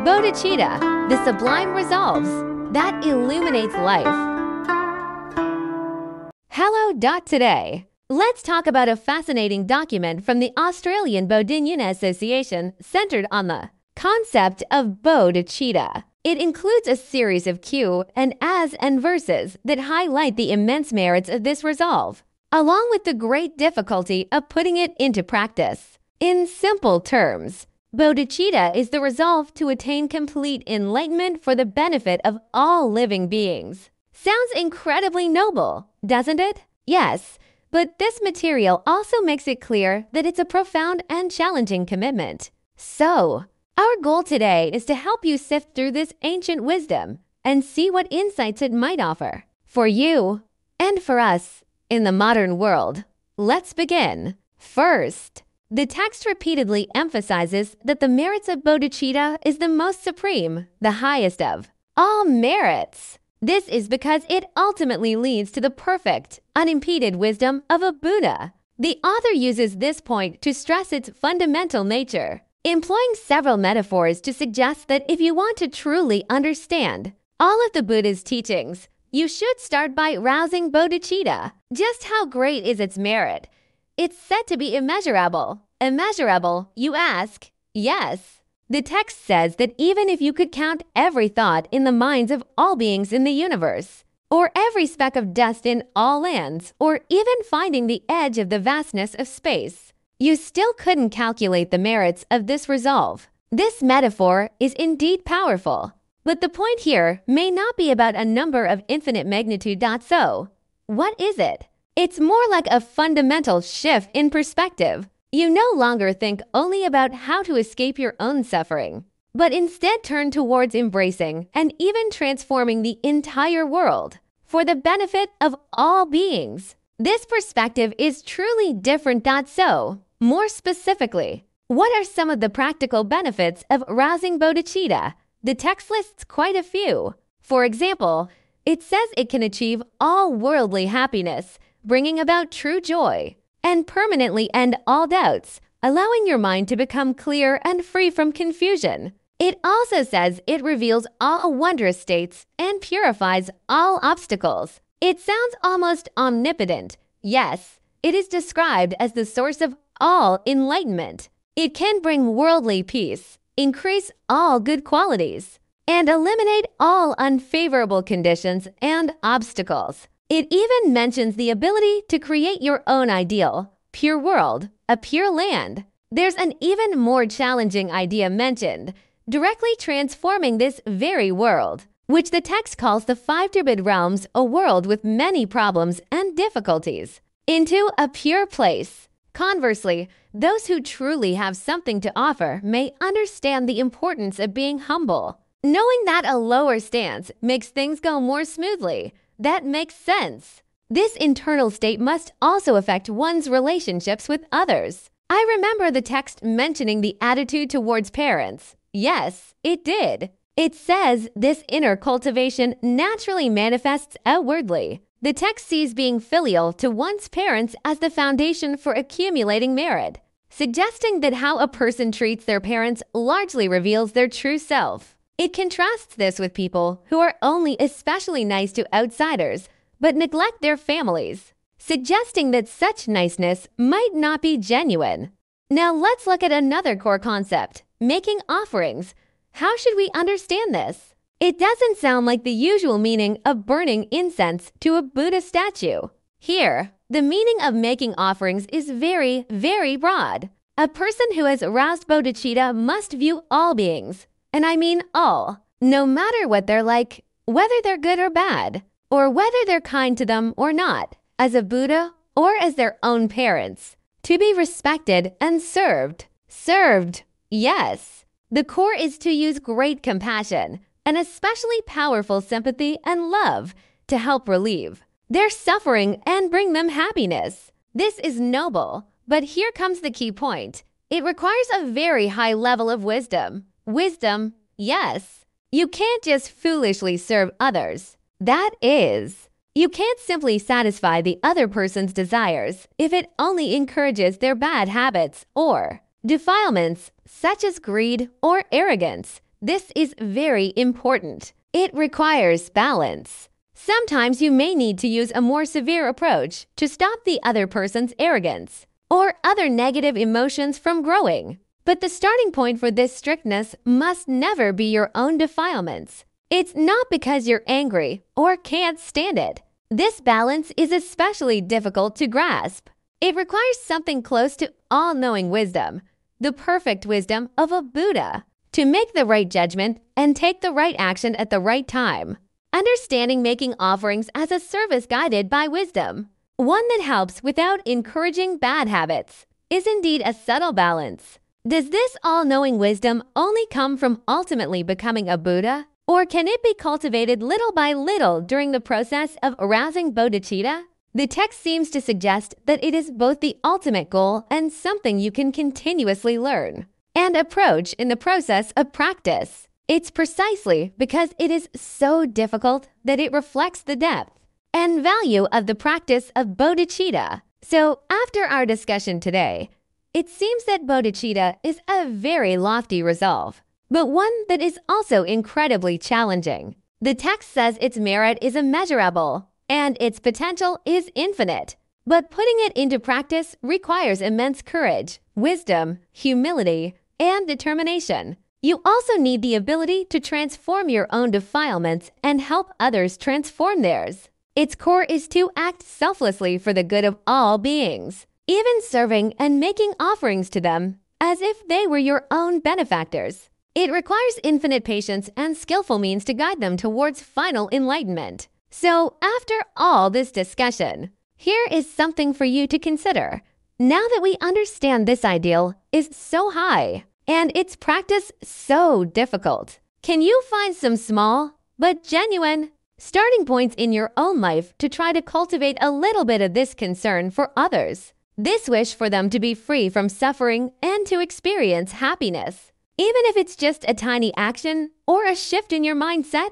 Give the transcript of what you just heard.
Bodhicitta, the sublime resolves that illuminates life. Hello. Today, let's talk about a fascinating document from the Australian Bodhicitta Association centered on the concept of bodhicitta. It includes a series of Q and As and verses that highlight the immense merits of this resolve, along with the great difficulty of putting it into practice. In simple terms, bodhicitta is the resolve to attain complete enlightenment for the benefit of all living beings. Sounds incredibly noble, doesn't it? Yes, but this material also makes it clear that it's a profound and challenging commitment. So, our goal today is to help you sift through this ancient wisdom and see what insights it might offer for you and for us in the modern world. Let's begin. First, the text repeatedly emphasizes that the merits of bodhicitta is the most supreme, the highest of all merits. This is because it ultimately leads to the perfect, unimpeded wisdom of a Buddha. The author uses this point to stress its fundamental nature, employing several metaphors to suggest that if you want to truly understand all of the Buddha's teachings, you should start by rousing bodhicitta. Just how great is its merit? It's said to be immeasurable. Immeasurable, you ask? Yes. The text says that even if you could count every thought in the minds of all beings in the universe, or every speck of dust in all lands, or even finding the edge of the vastness of space, you still couldn't calculate the merits of this resolve. This metaphor is indeed powerful, but the point here may not be about a number of infinite magnitude. So, what is it? It's more like a fundamental shift in perspective. You no longer think only about how to escape your own suffering, but instead turn towards embracing and even transforming the entire world for the benefit of all beings. This perspective is truly different. So, more specifically, what are some of the practical benefits of rousing bodhicitta? The text lists quite a few. For example, it says it can achieve all worldly happiness, bringing about true joy, and permanently end all doubts, allowing your mind to become clear and free from confusion. It also says it reveals all wondrous states and purifies all obstacles. It sounds almost omnipotent. Yes, it is described as the source of all enlightenment. It can bring worldly peace, increase all good qualities, and eliminate all unfavorable conditions and obstacles. It even mentions the ability to create your own ideal, pure world, a pure land. There's an even more challenging idea mentioned, directly transforming this very world, which the text calls the five turbid realms, a world with many problems and difficulties, into a pure place. Conversely, those who truly have something to offer may understand the importance of being humble, knowing that a lower stance makes things go more smoothly. That makes sense. This internal state must also affect one's relationships with others. I remember the text mentioning the attitude towards parents. Yes, it did. It says this inner cultivation naturally manifests outwardly. The text sees being filial to one's parents as the foundation for accumulating merit, suggesting that how a person treats their parents largely reveals their true self. It contrasts this with people who are only especially nice to outsiders, but neglect their families, suggesting that such niceness might not be genuine. Now let's look at another core concept, making offerings. How should we understand this? It doesn't sound like the usual meaning of burning incense to a Buddha statue. Here, the meaning of making offerings is very, very broad. A person who has roused bodhicitta must view all beings, and I mean all, no matter what they're like, whether they're good or bad, or whether they're kind to them or not, as a Buddha or as their own parents, to be respected and served. Served, yes. The core is to use great compassion, and especially powerful sympathy and love to help relieve their suffering and bring them happiness. This is noble, but here comes the key point. It requires a very high level of wisdom. Wisdom, yes. You can't just foolishly serve others. That is, you can't simply satisfy the other person's desires if it only encourages their bad habits or defilements such as greed or arrogance. This is very important. It requires balance. Sometimes you may need to use a more severe approach to stop the other person's arrogance or other negative emotions from growing. But the starting point for this strictness must never be your own defilements. It's not because you're angry or can't stand it. This balance is especially difficult to grasp. It requires something close to all-knowing wisdom, the perfect wisdom of a Buddha, to make the right judgment and take the right action at the right time. Understanding making offerings as a service guided by wisdom, one that helps without encouraging bad habits, is indeed a subtle balance. Does this all-knowing wisdom only come from ultimately becoming a Buddha? Or can it be cultivated little by little during the process of arousing bodhicitta? The text seems to suggest that it is both the ultimate goal and something you can continuously learn and approach in the process of practice. It's precisely because it is so difficult that it reflects the depth and value of the practice of bodhicitta. So, after our discussion today, it seems that bodhicitta is a very lofty resolve, but one that is also incredibly challenging. The text says its merit is immeasurable and its potential is infinite, but putting it into practice requires immense courage, wisdom, humility, and determination. You also need the ability to transform your own defilements and help others transform theirs. Its core is to act selflessly for the good of all beings, even serving and making offerings to them as if they were your own benefactors. It requires infinite patience and skillful means to guide them towards final enlightenment. So, after all this discussion, here is something for you to consider. Now that we understand this ideal is so high and its practice so difficult, can you find some small but genuine starting points in your own life to try to cultivate a little bit of this concern for others, this wish for them to be free from suffering and to experience happiness, even if it's just a tiny action or a shift in your mindset?